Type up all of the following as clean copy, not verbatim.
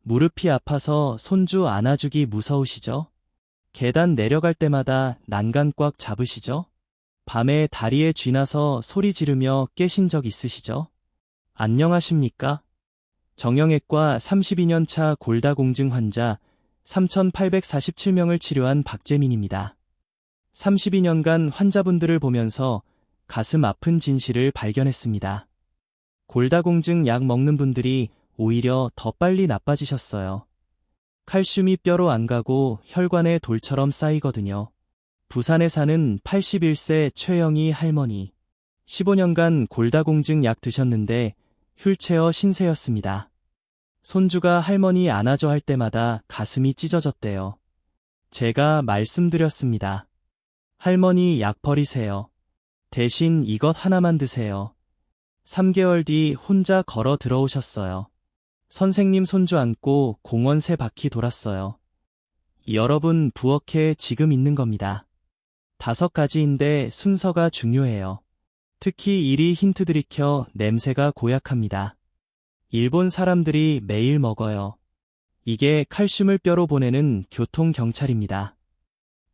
무릎이 아파서 손주 안아주기 무서우시죠? 계단 내려갈 때마다 난간 꽉 잡으시죠? 밤에 다리에 쥐나서 소리 지르며 깨신 적 있으시죠? 안녕하십니까? 정형외과 32년 차 골다공증 환자 3,847명을 치료한 박재민입니다. 32년간 환자분들을 보면서 가슴 아픈 진실을 발견했습니다. 골다공증 약 먹는 분들이 오히려 더 빨리 나빠지셨어요. 칼슘이 뼈로 안 가고 혈관에 돌처럼 쌓이거든요. 부산에 사는 81세 최영희 할머니. 15년간 골다공증 약 드셨는데 휠체어 신세였습니다. 손주가 할머니 안아줘 할 때마다 가슴이 찢어졌대요. 제가 말씀드렸습니다. 할머니 약 버리세요. 대신 이것 하나만 드세요. 3개월 뒤 혼자 걸어 들어오셨어요. 선생님 손주 안고 공원 3바퀴 돌았어요. 여러분 부엌에 지금 있는 겁니다. 5가지인데 순서가 중요해요. 특히 1위 힌트 드리켜 냄새가 고약합니다. 일본 사람들이 매일 먹어요. 이게 칼슘을 뼈로 보내는 교통경찰입니다.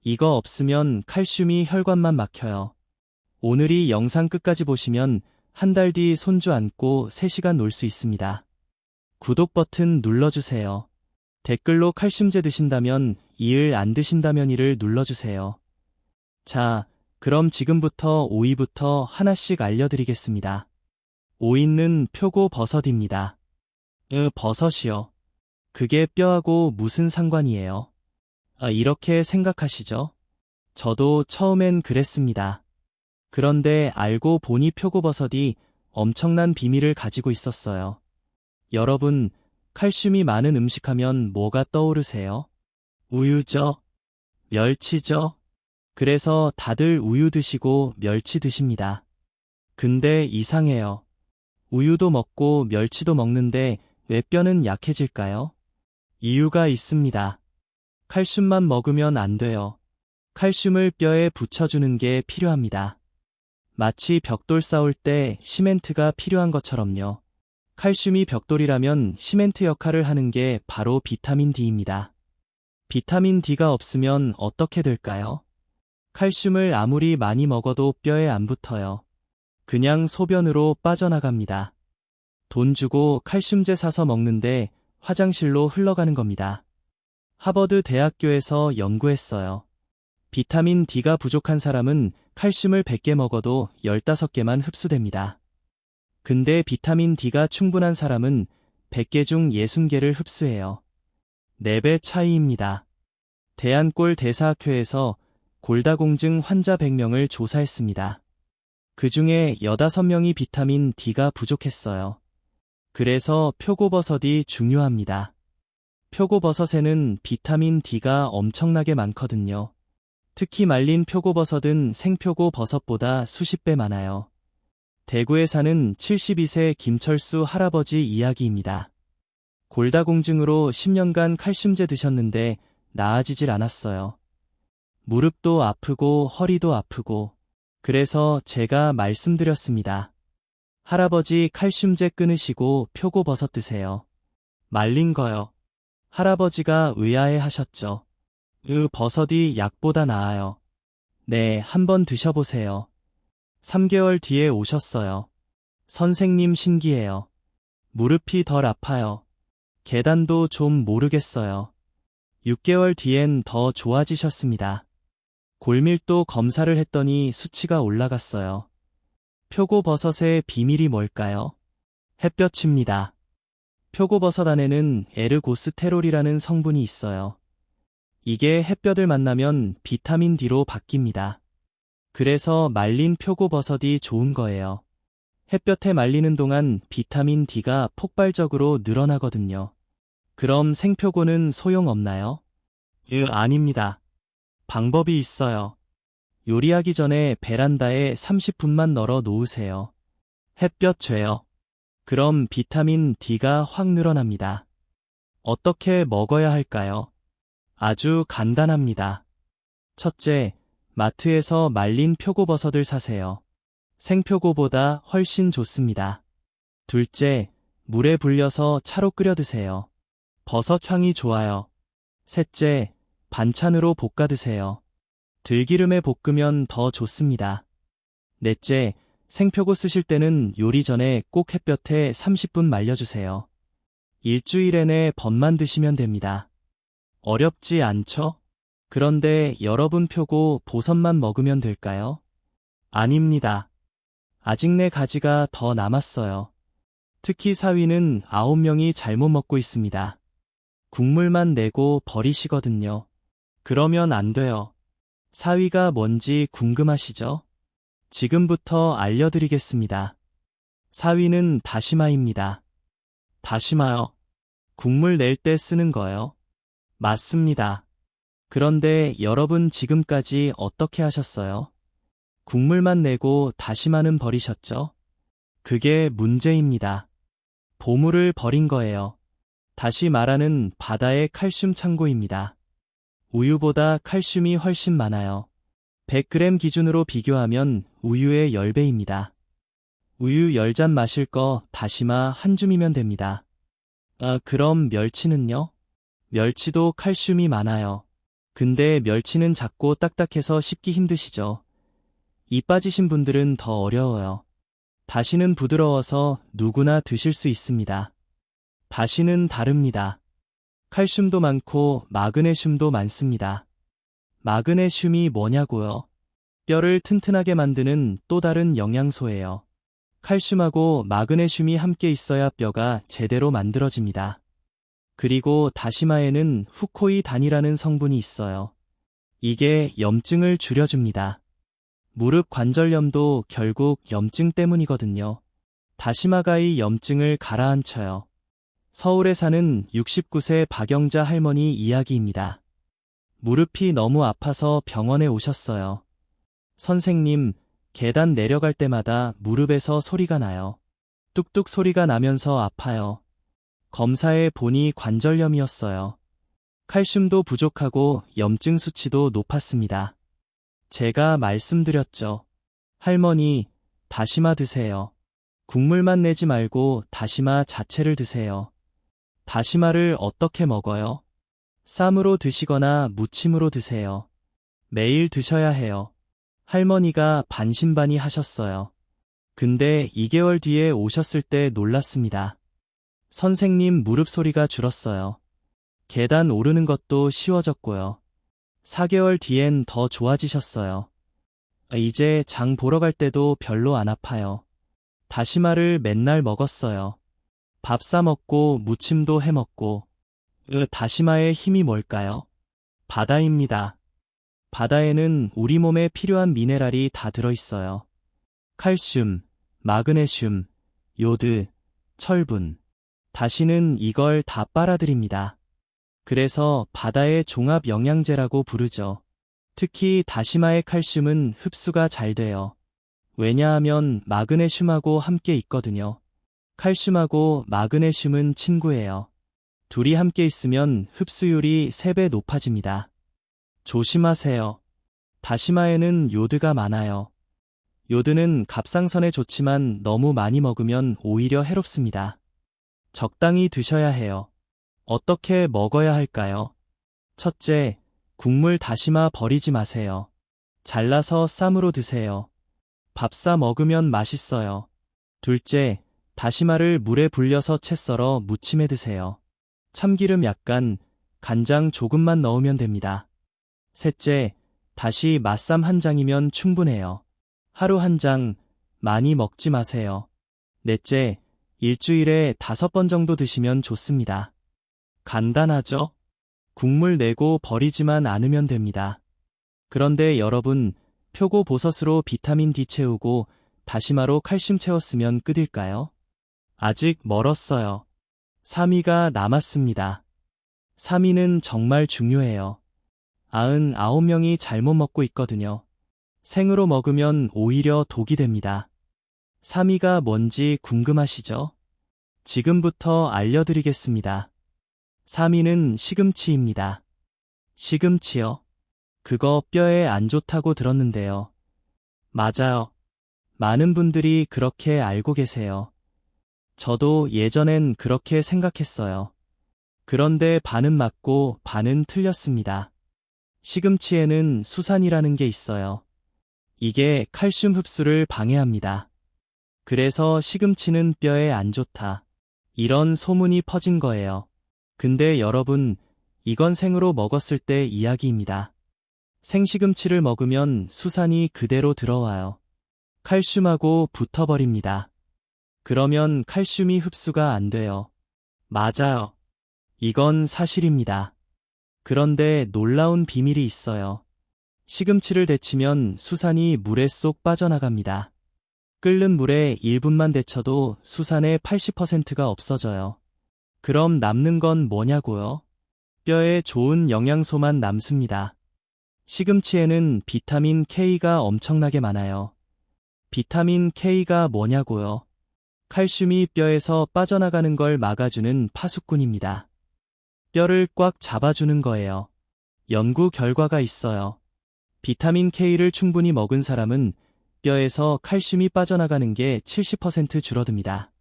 이거 없으면 칼슘이 혈관만 막혀요. 오늘 이 영상 끝까지 보시면 한 달 뒤 손주 안고 3시간 놀 수 있습니다. 구독 버튼 눌러주세요. 댓글로 칼슘제 드신다면 2을 안 드신다면 2를 눌러주세요. 자, 그럼 지금부터 오이부터 하나씩 알려드리겠습니다. 오이는 표고버섯입니다. 버섯이요. 그게 뼈하고 무슨 상관이에요? 이렇게 생각하시죠? 저도 처음엔 그랬습니다. 그런데 알고 보니 표고버섯이 엄청난 비밀을 가지고 있었어요. 여러분, 칼슘이 많은 음식하면 뭐가 떠오르세요? 우유죠? 멸치죠? 그래서 다들 우유 드시고 멸치 드십니다. 근데 이상해요. 우유도 먹고 멸치도 먹는데 왜 뼈는 약해질까요? 이유가 있습니다. 칼슘만 먹으면 안 돼요. 칼슘을 뼈에 붙여주는 게 필요합니다. 마치 벽돌 쌓을 때 시멘트가 필요한 것처럼요. 칼슘이 벽돌이라면 시멘트 역할을 하는 게 바로 비타민 D입니다. 비타민 D가 없으면 어떻게 될까요? 칼슘을 아무리 많이 먹어도 뼈에 안 붙어요. 그냥 소변으로 빠져나갑니다. 돈 주고 칼슘제 사서 먹는데 화장실로 흘러가는 겁니다. 하버드 대학교에서 연구했어요. 비타민 D가 부족한 사람은 칼슘을 100개 먹어도 15개만 흡수됩니다. 근데 비타민 D가 충분한 사람은 100개 중 60개를 흡수해요. 4배 차이입니다. 대한골 대사학회에서 골다공증 환자 100명을 조사했습니다. 그 중에 15명이 비타민 D가 부족했어요. 그래서 표고버섯이 중요합니다. 표고버섯에는 비타민 D가 엄청나게 많거든요. 특히 말린 표고버섯은 생표고버섯보다 수십 배 많아요. 대구에 사는 72세 김철수 할아버지 이야기입니다. 골다공증으로 10년간 칼슘제 드셨는데 나아지질 않았어요. 무릎도 아프고 허리도 아프고. 그래서 제가 말씀드렸습니다. 할아버지 칼슘제 끊으시고 표고버섯 드세요. 말린 거요. 할아버지가 의아해 하셨죠. 버섯이 약보다 나아요. 네, 한번 드셔보세요. 3개월 뒤에 오셨어요. 선생님 신기해요. 무릎이 덜 아파요. 계단도 좀 모르겠어요. 6개월 뒤엔 더 좋아지셨습니다. 골밀도 검사를 했더니 수치가 올라갔어요. 표고버섯의 비밀이 뭘까요? 햇볕입니다. 표고버섯 안에는 에르고스테롤이라는 성분이 있어요. 이게 햇볕을 만나면 비타민 D로 바뀝니다. 그래서 말린 표고버섯이 좋은 거예요. 햇볕에 말리는 동안 비타민 D가 폭발적으로 늘어나거든요. 그럼 생표고는 소용없나요? 아닙니다. 방법이 있어요. 요리하기 전에 베란다에 30분만 널어 놓으세요. 햇볕 쬐요. 그럼 비타민 D가 확 늘어납니다. 어떻게 먹어야 할까요? 아주 간단합니다. 첫째, 마트에서 말린 표고버섯을 사세요. 생표고보다 훨씬 좋습니다. 둘째, 물에 불려서 차로 끓여 드세요. 버섯 향이 좋아요. 셋째, 반찬으로 볶아 드세요. 들기름에 볶으면 더 좋습니다. 넷째, 생표고 쓰실 때는 요리 전에 꼭 햇볕에 30분 말려주세요. 일주일 내내 밥만 드시면 됩니다. 어렵지 않죠? 그런데 여러분 표고 버섯만 먹으면 될까요? 아닙니다. 아직 네 가지가 더 남았어요. 특히 사위는 9명이 잘못 먹고 있습니다. 국물만 내고 버리시거든요. 그러면 안 돼요. 사위가 뭔지 궁금하시죠? 지금부터 알려드리겠습니다. 사위는 다시마입니다. 다시마요? 국물 낼 때 쓰는 거요? 맞습니다. 그런데 여러분 지금까지 어떻게 하셨어요? 국물만 내고 다시마는 버리셨죠? 그게 문제입니다. 보물을 버린 거예요. 다시 말하는 바다의 칼슘 창고입니다. 우유보다 칼슘이 훨씬 많아요. 100g 기준으로 비교하면 우유의 10배입니다. 우유 10잔 마실 거 다시마 한 줌이면 됩니다. 그럼 멸치는요? 멸치도 칼슘이 많아요. 근데 멸치는 작고 딱딱해서 씹기 힘드시죠? 이 빠지신 분들은 더 어려워요. 다시는 부드러워서 누구나 드실 수 있습니다. 다시는 다릅니다. 칼슘도 많고 마그네슘도 많습니다. 마그네슘이 뭐냐고요? 뼈를 튼튼하게 만드는 또 다른 영양소예요. 칼슘하고 마그네슘이 함께 있어야 뼈가 제대로 만들어집니다. 그리고 다시마에는 후코이단이라는 성분이 있어요. 이게 염증을 줄여줍니다. 무릎 관절염도 결국 염증 때문이거든요. 다시마가 이 염증을 가라앉혀요. 서울에 사는 69세 박영자 할머니 이야기입니다. 무릎이 너무 아파서 병원에 오셨어요. 선생님, 계단 내려갈 때마다 무릎에서 소리가 나요. 뚝뚝 소리가 나면서 아파요. 검사해 보니 관절염이었어요. 칼슘도 부족하고 염증 수치도 높았습니다. 제가 말씀드렸죠. 할머니, 다시마 드세요. 국물만 내지 말고 다시마 자체를 드세요. 다시마를 어떻게 먹어요? 쌈으로 드시거나 무침으로 드세요. 매일 드셔야 해요. 할머니가 반신반의 하셨어요. 근데 2개월 뒤에 오셨을 때 놀랐습니다. 선생님 무릎 소리가 줄었어요. 계단 오르는 것도 쉬워졌고요. 4개월 뒤엔 더 좋아지셨어요. 이제 장 보러 갈 때도 별로 안 아파요. 다시마를 맨날 먹었어요. 밥 싸 먹고 무침도 해 먹고. 다시마의 힘이 뭘까요? 바다입니다. 바다에는 우리 몸에 필요한 미네랄이 다 들어있어요. 칼슘, 마그네슘, 요드, 철분. 다시는 이걸 다 빨아들입니다. 그래서 바다의 종합 영양제라고 부르죠. 특히 다시마의 칼슘은 흡수가 잘 돼요. 왜냐하면 마그네슘하고 함께 있거든요. 칼슘하고 마그네슘은 친구예요. 둘이 함께 있으면 흡수율이 3배 높아집니다. 조심하세요. 다시마에는 요드가 많아요. 요드는 갑상선에 좋지만 너무 많이 먹으면 오히려 해롭습니다. 적당히 드셔야 해요. 어떻게 먹어야 할까요? 첫째, 국물 다시마 버리지 마세요. 잘라서 쌈으로 드세요. 밥 싸 먹으면 맛있어요. 둘째, 다시마를 물에 불려서 채 썰어 무침해 드세요. 참기름 약간, 간장 조금만 넣으면 됩니다. 셋째, 다시 맛쌈 한 장이면 충분해요. 하루 한 장, 많이 먹지 마세요. 넷째, 일주일에 5번 정도 드시면 좋습니다. 간단하죠? 국물 내고 버리지만 않으면 됩니다. 그런데 여러분, 표고버섯으로 비타민 D 채우고 다시마로 칼슘 채웠으면 끝일까요? 아직 멀었어요. 3위가 남았습니다. 3위는 정말 중요해요. 99명이 잘못 먹고 있거든요. 생으로 먹으면 오히려 독이 됩니다. 3위가 뭔지 궁금하시죠? 지금부터 알려드리겠습니다. 3위는 시금치입니다. 시금치요? 그거 뼈에 안 좋다고 들었는데요. 맞아요. 많은 분들이 그렇게 알고 계세요. 저도 예전엔 그렇게 생각했어요. 그런데 반은 맞고 반은 틀렸습니다. 시금치에는 수산이라는 게 있어요. 이게 칼슘 흡수를 방해합니다. 그래서 시금치는 뼈에 안 좋다. 이런 소문이 퍼진 거예요. 근데 여러분, 이건 생으로 먹었을 때 이야기입니다. 생시금치를 먹으면 수산이 그대로 들어와요. 칼슘하고 붙어버립니다. 그러면 칼슘이 흡수가 안 돼요. 맞아요. 이건 사실입니다. 그런데 놀라운 비밀이 있어요. 시금치를 데치면 수산이 물에 쏙 빠져나갑니다. 끓는 물에 1분만 데쳐도 수산의 80%가 없어져요. 그럼 남는 건 뭐냐고요? 뼈에 좋은 영양소만 남습니다. 시금치에는 비타민 K가 엄청나게 많아요. 비타민 K가 뭐냐고요? 칼슘이 뼈에서 빠져나가는 걸 막아주는 파수꾼입니다. 뼈를 꽉 잡아주는 거예요. 연구 결과가 있어요. 비타민 K를 충분히 먹은 사람은 뼈에서 칼슘이 빠져나가는 게 70% 줄어듭니다.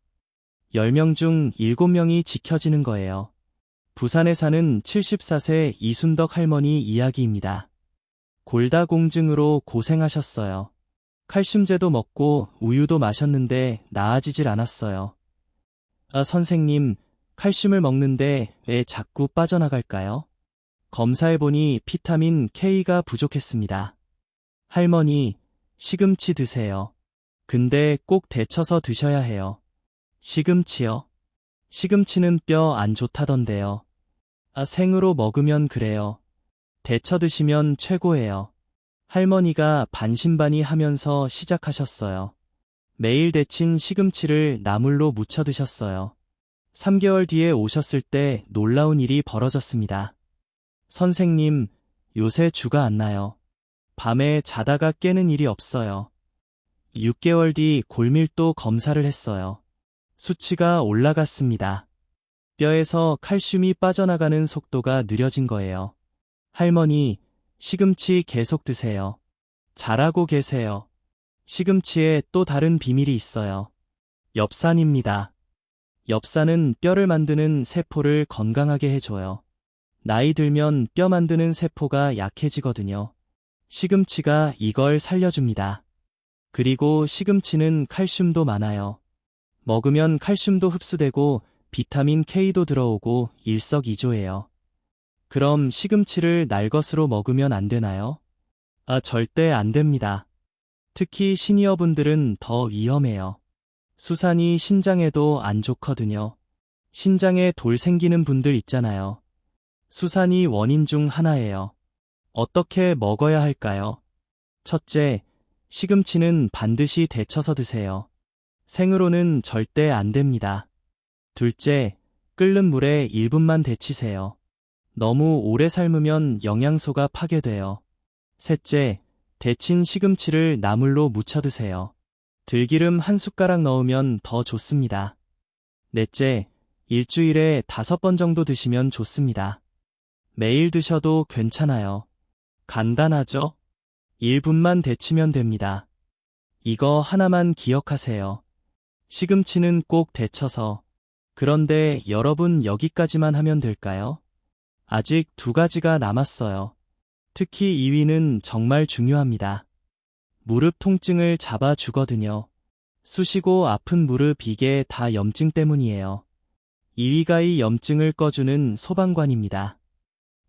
10명 중 7명이 지켜지는 거예요. 부산에 사는 74세 이순덕 할머니 이야기입니다. 골다공증으로 고생하셨어요. 칼슘제도 먹고 우유도 마셨는데 나아지질 않았어요. 아, 선생님, 칼슘을 먹는데 왜 자꾸 빠져나갈까요? 검사해보니 비타민 K가 부족했습니다. 할머니, 시금치 드세요. 근데 꼭 데쳐서 드셔야 해요. 시금치요? 시금치는 뼈 안 좋다던데요. 아, 생으로 먹으면 그래요. 데쳐 드시면 최고예요. 할머니가 반신반의하면서 시작하셨어요. 매일 데친 시금치를 나물로 무쳐 드셨어요. 3개월 뒤에 오셨을 때 놀라운 일이 벌어졌습니다. 선생님, 요새 주가 안 나요. 밤에 자다가 깨는 일이 없어요. 6개월 뒤 골밀도 검사를 했어요. 수치가 올라갔습니다. 뼈에서 칼슘이 빠져나가는 속도가 느려진 거예요. 할머니, 시금치 계속 드세요. 잘하고 계세요. 시금치에 또 다른 비밀이 있어요. 엽산입니다. 엽산은 뼈를 만드는 세포를 건강하게 해줘요. 나이 들면 뼈 만드는 세포가 약해지거든요. 시금치가 이걸 살려줍니다. 그리고 시금치는 칼슘도 많아요. 먹으면 칼슘도 흡수되고 비타민 K도 들어오고 일석이조예요. 그럼 시금치를 날것으로 먹으면 안 되나요? 아, 절대 안 됩니다. 특히 시니어분들은 더 위험해요. 수산이 신장에도 안 좋거든요. 신장에 돌 생기는 분들 있잖아요. 수산이 원인 중 하나예요. 어떻게 먹어야 할까요? 첫째, 시금치는 반드시 데쳐서 드세요. 생으로는 절대 안 됩니다. 둘째, 끓는 물에 1분만 데치세요. 너무 오래 삶으면 영양소가 파괴돼요. 셋째, 데친 시금치를 나물로 무쳐 드세요. 들기름 한 숟가락 넣으면 더 좋습니다. 넷째, 일주일에 5번 정도 드시면 좋습니다. 매일 드셔도 괜찮아요. 간단하죠? 1분만 데치면 됩니다. 이거 하나만 기억하세요. 시금치는 꼭 데쳐서. 그런데 여러분 여기까지만 하면 될까요? 아직 2가지가 남았어요. 특히 2위는 정말 중요합니다. 무릎 통증을 잡아주거든요. 쑤시고 아픈 무릎 이게 다 염증 때문이에요. 2위가 이 염증을 꺼주는 소방관입니다.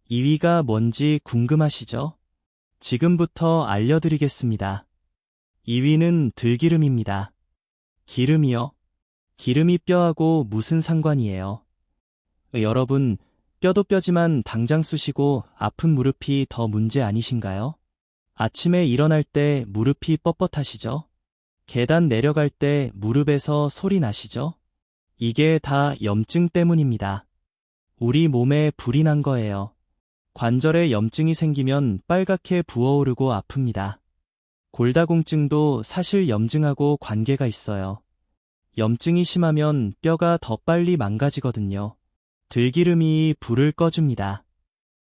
2위가 뭔지 궁금하시죠? 지금부터 알려드리겠습니다. 2위는 들기름입니다. 기름이요? 기름이 뼈하고 무슨 상관이에요? 여러분, 뼈도 뼈지만 당장 쑤시고 아픈 무릎이 더 문제 아니신가요? 아침에 일어날 때 무릎이 뻣뻣하시죠? 계단 내려갈 때 무릎에서 소리 나시죠? 이게 다 염증 때문입니다. 우리 몸에 불이 난 거예요. 관절에 염증이 생기면 빨갛게 부어오르고 아픕니다. 골다공증도 사실 염증하고 관계가 있어요. 염증이 심하면 뼈가 더 빨리 망가지거든요. 들기름이 불을 꺼줍니다.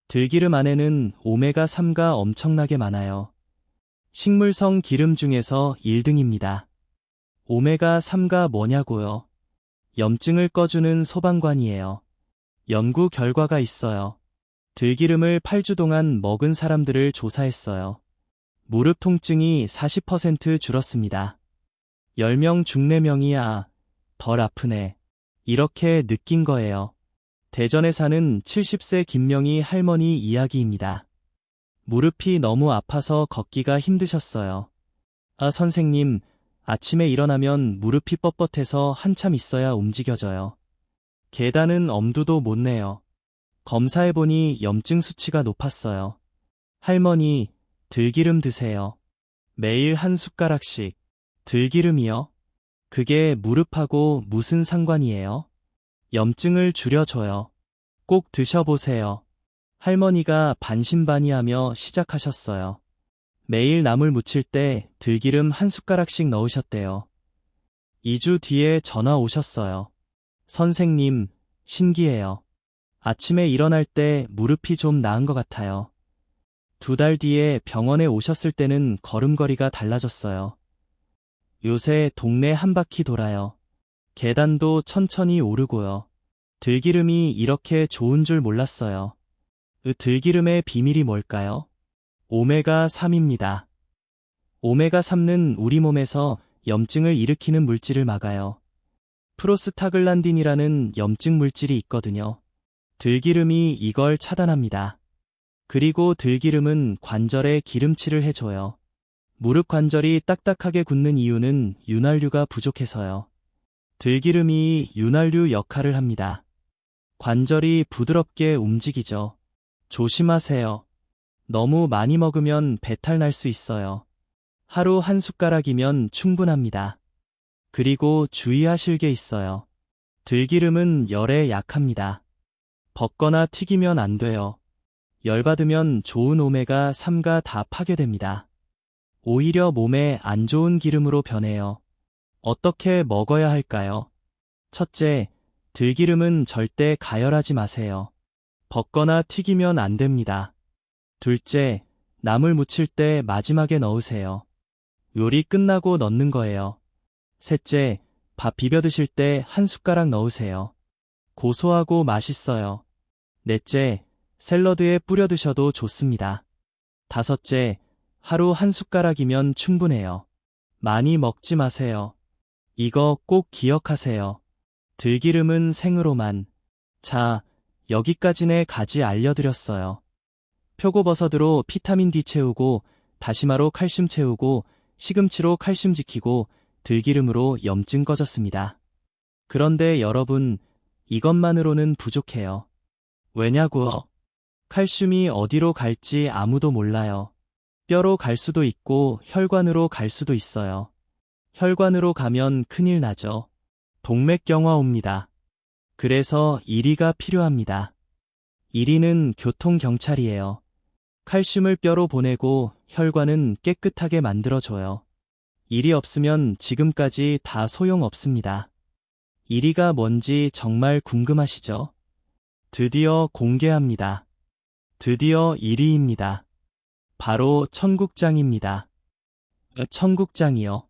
들기름 안에는 오메가3가 엄청나게 많아요. 식물성 기름 중에서 1등입니다. 오메가3가 뭐냐고요? 염증을 꺼주는 소방관이에요. 연구 결과가 있어요. 들기름을 8주 동안 먹은 사람들을 조사했어요. 무릎 통증이 40% 줄었습니다. 10명 중 4명이 덜 아프네. 이렇게 느낀 거예요. 대전에 사는 70세 김명희 할머니 이야기입니다. 무릎이 너무 아파서 걷기가 힘드셨어요. 선생님, 아침에 일어나면 무릎이 뻣뻣해서 한참 있어야 움직여져요. 계단은 엄두도 못 내요. 검사해보니 염증 수치가 높았어요. 할머니, 들기름 드세요. 매일 한 숟가락씩. 들기름이요? 그게 무릎하고 무슨 상관이에요? 염증을 줄여줘요. 꼭 드셔보세요. 할머니가 반신반의하며 시작하셨어요. 매일 나물 무칠 때 들기름 한 숟가락씩 넣으셨대요. 2주 뒤에 전화 오셨어요. 선생님, 신기해요. 아침에 일어날 때 무릎이 좀 나은 것 같아요. 2달 뒤에 병원에 오셨을 때는 걸음걸이가 달라졌어요. 요새 동네 한 바퀴 돌아요. 계단도 천천히 오르고요. 들기름이 이렇게 좋은 줄 몰랐어요. 들기름의 비밀이 뭘까요? 오메가3입니다. 오메가3는 우리 몸에서 염증을 일으키는 물질을 막아요. 프로스타글란딘이라는 염증 물질이 있거든요. 들기름이 이걸 차단합니다. 그리고 들기름은 관절에 기름칠을 해줘요. 무릎 관절이 딱딱하게 굳는 이유는 윤활유가 부족해서요. 들기름이 윤활유 역할을 합니다. 관절이 부드럽게 움직이죠. 조심하세요. 너무 많이 먹으면 배탈 날 수 있어요. 하루 한 숟가락이면 충분합니다. 그리고 주의하실 게 있어요. 들기름은 열에 약합니다. 볶거나 튀기면 안 돼요. 열받으면 좋은 오메가3가 다 파괴됩니다. 오히려 몸에 안 좋은 기름으로 변해요. 어떻게 먹어야 할까요? 첫째, 들기름은 절대 가열하지 마세요. 볶거나 튀기면 안 됩니다. 둘째, 나물 무칠 때 마지막에 넣으세요. 요리 끝나고 넣는 거예요. 셋째, 밥 비벼 드실 때 한 숟가락 넣으세요. 고소하고 맛있어요. 넷째, 샐러드에 뿌려 드셔도 좋습니다. 다섯째, 하루 한 숟가락이면 충분해요. 많이 먹지 마세요. 이거 꼭 기억하세요. 들기름은 생으로만. 자, 여기까지네 가지 알려드렸어요. 표고버섯으로 비타민 D 채우고, 다시마로 칼슘 채우고, 시금치로 칼슘 지키고, 들기름으로 염증 꺼졌습니다. 그런데 여러분, 이것만으로는 부족해요. 왜냐고요? 칼슘이 어디로 갈지 아무도 몰라요. 뼈로 갈 수도 있고 혈관으로 갈 수도 있어요. 혈관으로 가면 큰일 나죠. 동맥경화 옵니다. 그래서 1위가 필요합니다. 1위는 교통경찰이에요. 칼슘을 뼈로 보내고 혈관은 깨끗하게 만들어줘요. 1위 없으면 지금까지 다 소용없습니다. 1위가 뭔지 정말 궁금하시죠? 드디어 공개합니다. 드디어 1위입니다. 바로 청국장입니다. 청국장이요?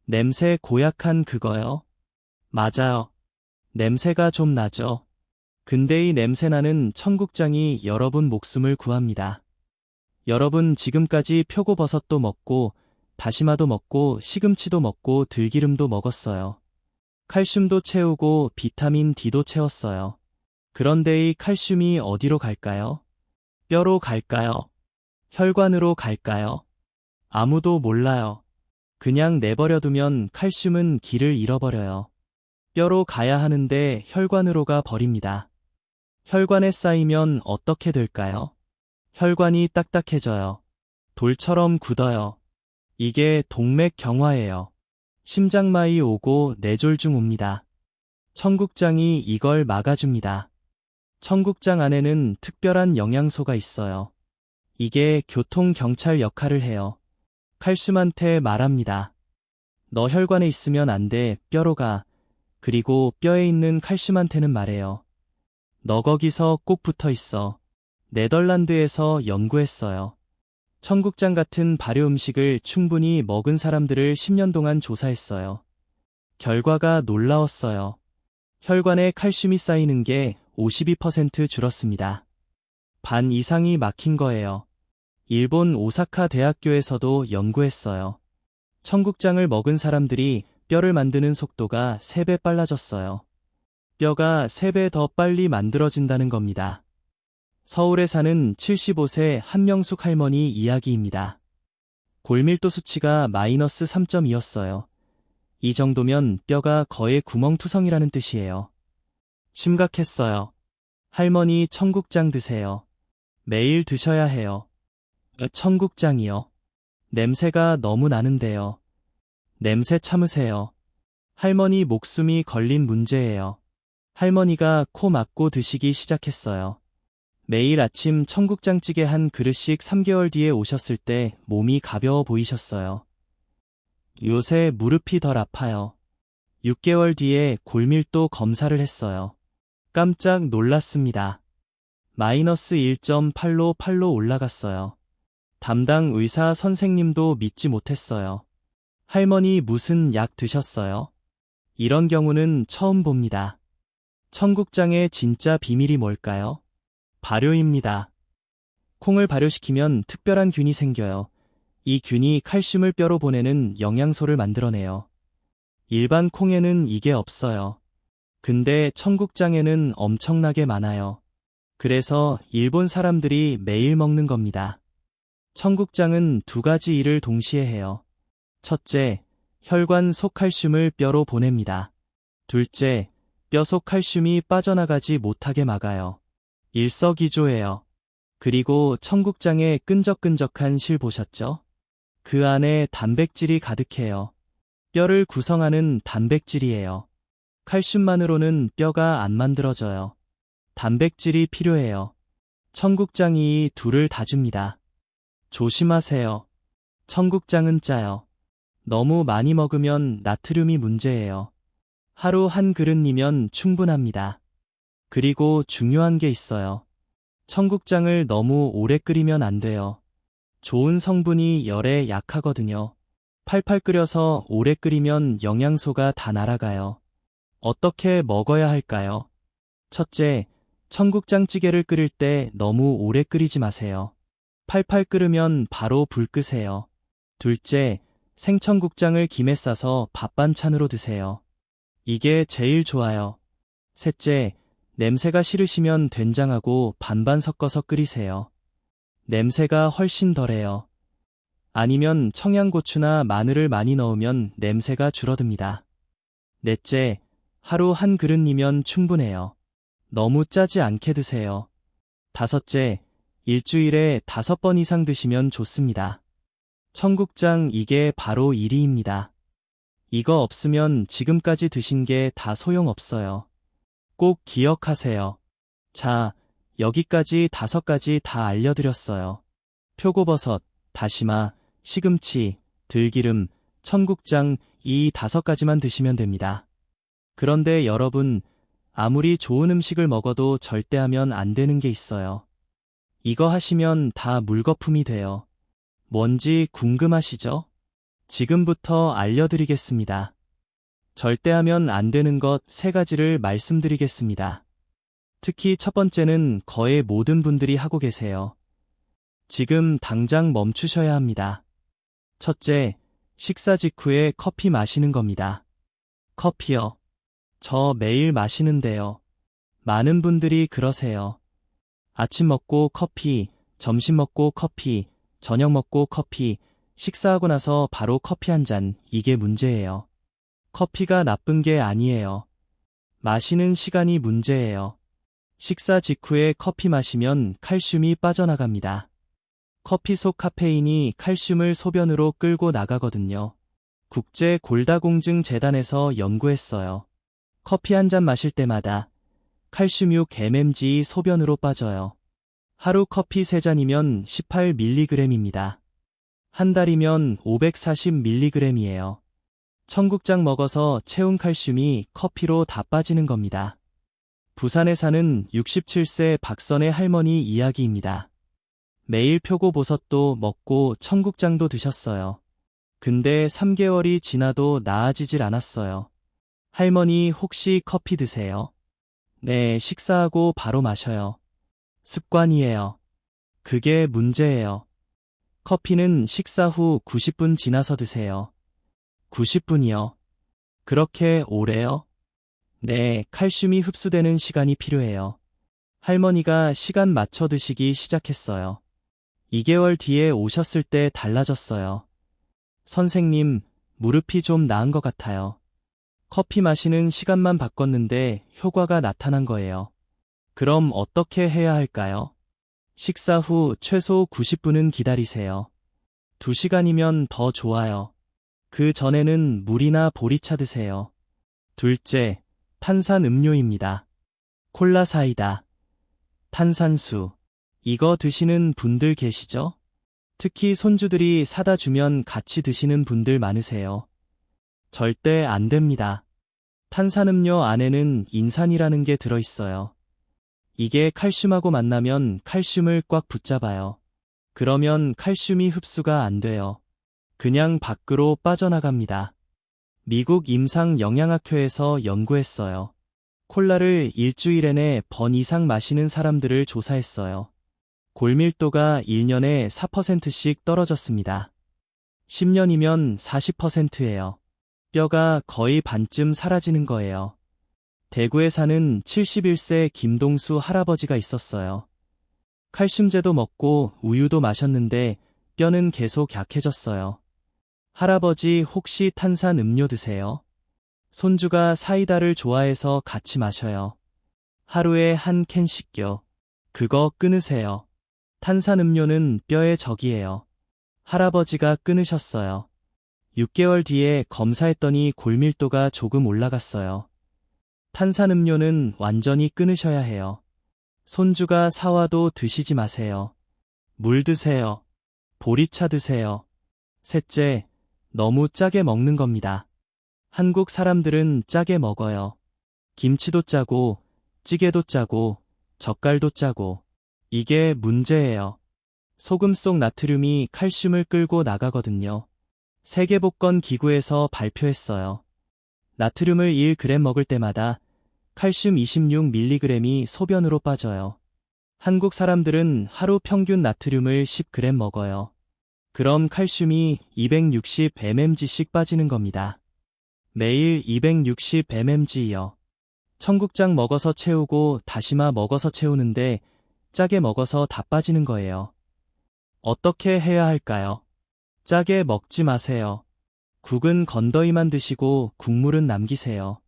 냄새 고약한 그거요? 맞아요. 냄새가 좀 나죠? 근데 이 냄새나는 청국장이 여러분 목숨을 구합니다. 여러분 지금까지 표고버섯도 먹고 다시마도 먹고 시금치도 먹고 들기름도 먹었어요. 칼슘도 채우고 비타민 D도 채웠어요. 그런데 이 칼슘이 어디로 갈까요? 뼈로 갈까요? 혈관으로 갈까요? 아무도 몰라요. 그냥 내버려두면 칼슘은 길을 잃어버려요. 뼈로 가야 하는데 혈관으로 가 버립니다. 혈관에 쌓이면 어떻게 될까요? 혈관이 딱딱해져요. 돌처럼 굳어요. 이게 동맥경화예요. 심장마비 오고 뇌졸중 옵니다. 청국장이 이걸 막아줍니다. 청국장 안에는 특별한 영양소가 있어요. 이게 교통경찰 역할을 해요. 칼슘한테 말합니다. 너 혈관에 있으면 안 돼, 뼈로 가. 그리고 뼈에 있는 칼슘한테는 말해요. 너 거기서 꼭 붙어 있어. 네덜란드에서 연구했어요. 청국장 같은 발효 음식을 충분히 먹은 사람들을 10년 동안 조사했어요. 결과가 놀라웠어요. 혈관에 칼슘이 쌓이는 게 52% 줄었습니다. 반 이상이 막힌 거예요. 일본 오사카 대학교에서도 연구했어요. 청국장을 먹은 사람들이 뼈를 만드는 속도가 3배 빨라졌어요. 뼈가 3배 더 빨리 만들어진다는 겁니다. 서울에 사는 75세 한명숙 할머니 이야기입니다. 골밀도 수치가 마이너스 3.2였어요. 이 정도면 뼈가 거의 구멍투성이라는 뜻이에요. 심각했어요. 할머니 청국장 드세요. 매일 드셔야 해요. 청국장이요. 냄새가 너무 나는데요. 냄새 참으세요. 할머니 목숨이 걸린 문제예요. 할머니가 코 막고 드시기 시작했어요. 매일 아침 청국장찌개 한 그릇씩 3개월 뒤에 오셨을 때 몸이 가벼워 보이셨어요. 요새 무릎이 덜 아파요. 6개월 뒤에 골밀도 검사를 했어요. 깜짝 놀랐습니다. 마이너스 1.8로 올라갔어요. 담당 의사 선생님도 믿지 못했어요. 할머니 무슨 약 드셨어요? 이런 경우는 처음 봅니다. 청국장의 진짜 비밀이 뭘까요? 발효입니다. 콩을 발효시키면 특별한 균이 생겨요. 이 균이 칼슘을 뼈로 보내는 영양소를 만들어내요. 일반 콩에는 이게 없어요. 근데 청국장에는 엄청나게 많아요. 그래서 일본 사람들이 매일 먹는 겁니다. 청국장은 2가지 일을 동시에 해요. 첫째, 혈관 속 칼슘을 뼈로 보냅니다. 둘째, 뼈 속 칼슘이 빠져나가지 못하게 막아요. 일석이조예요. 그리고 청국장의 끈적끈적한 실 보셨죠? 그 안에 단백질이 가득해요. 뼈를 구성하는 단백질이에요. 칼슘만으로는 뼈가 안 만들어져요. 단백질이 필요해요. 청국장이 이 둘을 다 줍니다. 조심하세요. 청국장은 짜요. 너무 많이 먹으면 나트륨이 문제예요. 하루 한 그릇이면 충분합니다. 그리고 중요한 게 있어요. 청국장을 너무 오래 끓이면 안 돼요. 좋은 성분이 열에 약하거든요. 팔팔 끓여서 오래 끓이면 영양소가 다 날아가요. 어떻게 먹어야 할까요? 첫째, 청국장찌개를 끓일 때 너무 오래 끓이지 마세요. 팔팔 끓으면 바로 불 끄세요. 둘째, 생청국장을 김에 싸서 밥 반찬으로 드세요. 이게 제일 좋아요. 셋째, 냄새가 싫으시면 된장하고 반반 섞어서 끓이세요. 냄새가 훨씬 덜해요. 아니면 청양고추나 마늘을 많이 넣으면 냄새가 줄어듭니다. 넷째, 하루 한 그릇이면 충분해요. 너무 짜지 않게 드세요. 다섯째, 일주일에 5번 이상 드시면 좋습니다. 청국장 이게 바로 1위입니다. 이거 없으면 지금까지 드신 게 다 소용없어요. 꼭 기억하세요. 자, 여기까지 5가지 다 알려드렸어요. 표고버섯, 다시마, 시금치, 들기름, 청국장 이 5가지만 드시면 됩니다. 그런데 여러분, 아무리 좋은 음식을 먹어도 절대 하면 안 되는 게 있어요. 이거 하시면 다 물거품이 돼요. 뭔지 궁금하시죠? 지금부터 알려드리겠습니다. 절대 하면 안 되는 것 3가지를 말씀드리겠습니다. 특히 첫 번째는 거의 모든 분들이 하고 계세요. 지금 당장 멈추셔야 합니다. 첫째, 식사 직후에 커피 마시는 겁니다. 커피요. 저 매일 마시는데요. 많은 분들이 그러세요. 아침 먹고 커피, 점심 먹고 커피, 저녁 먹고 커피, 식사하고 나서 바로 커피 한 잔, 이게 문제예요. 커피가 나쁜 게 아니에요. 마시는 시간이 문제예요. 식사 직후에 커피 마시면 칼슘이 빠져나갑니다. 커피 속 카페인이 칼슘을 소변으로 끌고 나가거든요. 국제골다공증재단에서 연구했어요. 커피 한 잔 마실 때마다 칼슘6 mmg이 소변으로 빠져요. 하루 커피 3잔이면 18mg입니다. 한 달이면 540mg이에요. 청국장 먹어서 채운 칼슘이 커피로 다 빠지는 겁니다. 부산에 사는 67세 박선의 할머니 이야기입니다. 매일 표고버섯도 먹고 청국장도 드셨어요. 근데 3개월이 지나도 나아지질 않았어요. 할머니 혹시 커피 드세요? 네, 식사하고 바로 마셔요. 습관이에요. 그게 문제예요. 커피는 식사 후 90분 지나서 드세요. 90분이요. 그렇게 오래요? 네, 칼슘이 흡수되는 시간이 필요해요. 할머니가 시간 맞춰 드시기 시작했어요. 2개월 뒤에 오셨을 때 달라졌어요. 선생님, 무릎이 좀 나은 것 같아요. 커피 마시는 시간만 바꿨는데 효과가 나타난 거예요. 그럼 어떻게 해야 할까요? 식사 후 최소 90분은 기다리세요. 2시간이면 더 좋아요. 그 전에는 물이나 보리차 드세요. 둘째, 탄산 음료입니다. 콜라 사이다, 탄산수. 이거 드시는 분들 계시죠? 특히 손주들이 사다 주면 같이 드시는 분들 많으세요. 절대 안 됩니다. 탄산음료 안에는 인산이라는 게 들어있어요. 이게 칼슘하고 만나면 칼슘을 꽉 붙잡아요. 그러면 칼슘이 흡수가 안 돼요. 그냥 밖으로 빠져나갑니다. 미국 임상영양학회에서 연구했어요. 콜라를 일주일에 4번 이상 마시는 사람들을 조사했어요. 골밀도가 1년에 4%씩 떨어졌습니다. 10년이면 40%예요. 뼈가 거의 반쯤 사라지는 거예요. 대구에 사는 71세 김동수 할아버지가 있었어요. 칼슘제도 먹고 우유도 마셨는데 뼈는 계속 약해졌어요. 할아버지 혹시 탄산 음료 드세요? 손주가 사이다를 좋아해서 같이 마셔요. 하루에 한 캔씩요. 그거 끊으세요. 탄산음료는 뼈의 적이에요. 할아버지가 끊으셨어요. 6개월 뒤에 검사했더니 골밀도가 조금 올라갔어요. 탄산음료는 완전히 끊으셔야 해요. 손주가 사와도 드시지 마세요. 물 드세요. 보리차 드세요. 셋째, 너무 짜게 먹는 겁니다. 한국 사람들은 짜게 먹어요. 김치도 짜고, 찌개도 짜고, 젓갈도 짜고. 이게 문제예요. 소금 속 나트륨이 칼슘을 끌고 나가거든요. 세계복권 기구에서 발표했어요. 나트륨을 1g 먹을 때마다 칼슘 26mg이 소변으로 빠져요. 한국 사람들은 하루 평균 나트륨을 10g 먹어요. 그럼 칼슘이 260mm씩 빠지는 겁니다. 매일 260mm요. 청국장 먹어서 채우고 다시마 먹어서 채우는데 짜게 먹어서 다 빠지는 거예요. 어떻게 해야 할까요? 짜게 먹지 마세요. 국은 건더기만 드시고 국물은 남기세요.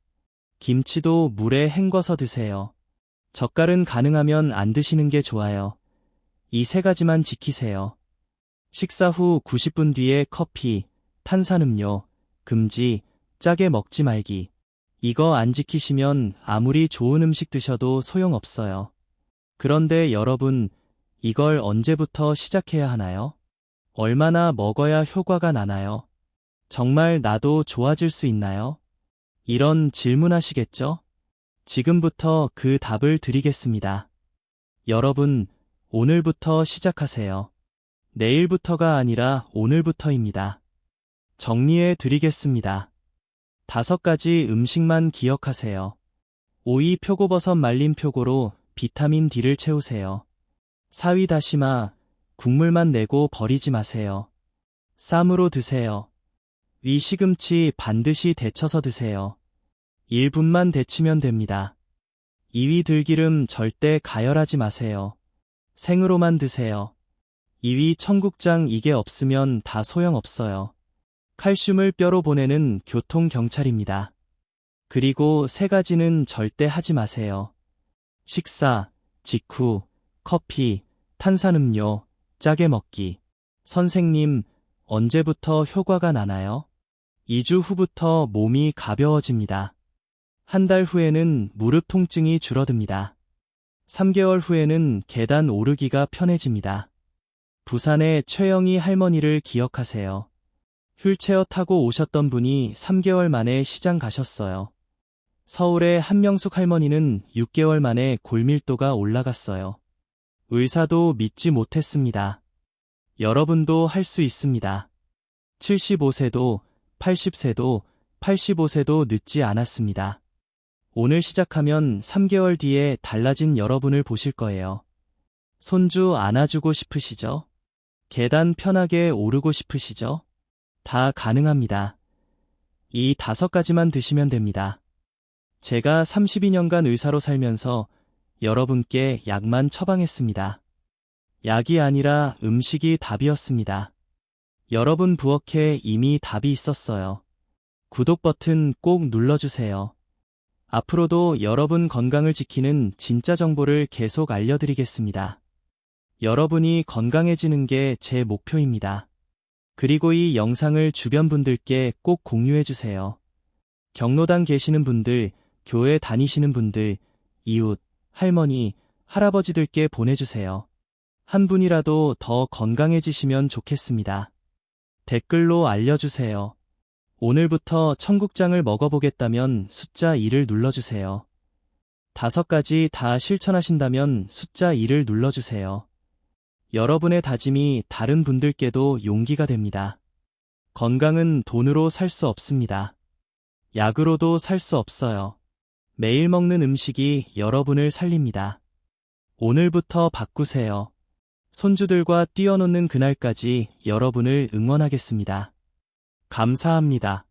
김치도 물에 헹궈서 드세요. 젓갈은 가능하면 안 드시는 게 좋아요. 이 3가지만 지키세요. 식사 후 90분 뒤에 커피, 탄산음료, 금지, 짜게 먹지 말기. 이거 안 지키시면 아무리 좋은 음식 드셔도 소용없어요. 그런데 여러분, 이걸 언제부터 시작해야 하나요? 얼마나 먹어야 효과가 나나요? 정말 나도 좋아질 수 있나요? 이런 질문하시겠죠? 지금부터 그 답을 드리겠습니다. 여러분, 오늘부터 시작하세요. 내일부터가 아니라 오늘부터입니다. 정리해 드리겠습니다. 5가지 음식만 기억하세요. 오이, 표고버섯, 말린 표고로 비타민 D를 채우세요. 사위 다시마, 국물만 내고 버리지 마세요. 쌈으로 드세요. 위 시금치 반드시 데쳐서 드세요. 1분만 데치면 됩니다. 2위 들기름 절대 가열하지 마세요. 생으로만 드세요. 2위 청국장 이게 없으면 다 소용없어요. 칼슘을 뼈로 보내는 교통경찰입니다. 그리고 3가지는 절대 하지 마세요. 식사, 직후, 커피, 탄산음료, 짜게 먹기. 선생님, 언제부터 효과가 나나요? 2주 후부터 몸이 가벼워집니다. 한 달 후에는 무릎 통증이 줄어듭니다. 3개월 후에는 계단 오르기가 편해집니다. 부산의 최영희 할머니를 기억하세요. 휠체어 타고 오셨던 분이 3개월 만에 시장 가셨어요. 서울의 한명숙 할머니는 6개월 만에 골밀도가 올라갔어요. 의사도 믿지 못했습니다. 여러분도 할 수 있습니다. 75세도, 80세도, 85세도 늦지 않았습니다. 오늘 시작하면 3개월 뒤에 달라진 여러분을 보실 거예요. 손주 안아주고 싶으시죠? 계단 편하게 오르고 싶으시죠? 다 가능합니다. 이 5가지만 드시면 됩니다. 제가 32년간 의사로 살면서 여러분께 약만 처방했습니다. 약이 아니라 음식이 답이었습니다. 여러분 부엌에 이미 답이 있었어요. 구독 버튼 꼭 눌러주세요. 앞으로도 여러분 건강을 지키는 진짜 정보를 계속 알려드리겠습니다. 여러분이 건강해지는 게 제 목표입니다. 그리고 이 영상을 주변 분들께 꼭 공유해주세요. 경로당 계시는 분들, 교회 다니시는 분들, 이웃, 할머니, 할아버지들께 보내주세요. 한 분이라도 더 건강해지시면 좋겠습니다. 댓글로 알려주세요. 오늘부터 청국장을 먹어보겠다면 숫자 2를 눌러주세요. 5가지 다 실천하신다면 숫자 2를 눌러주세요. 여러분의 다짐이 다른 분들께도 용기가 됩니다. 건강은 돈으로 살 수 없습니다. 약으로도 살 수 없어요. 매일 먹는 음식이 여러분을 살립니다. 오늘부터 바꾸세요. 손주들과 뛰어노는 그날까지 여러분을 응원하겠습니다. 감사합니다.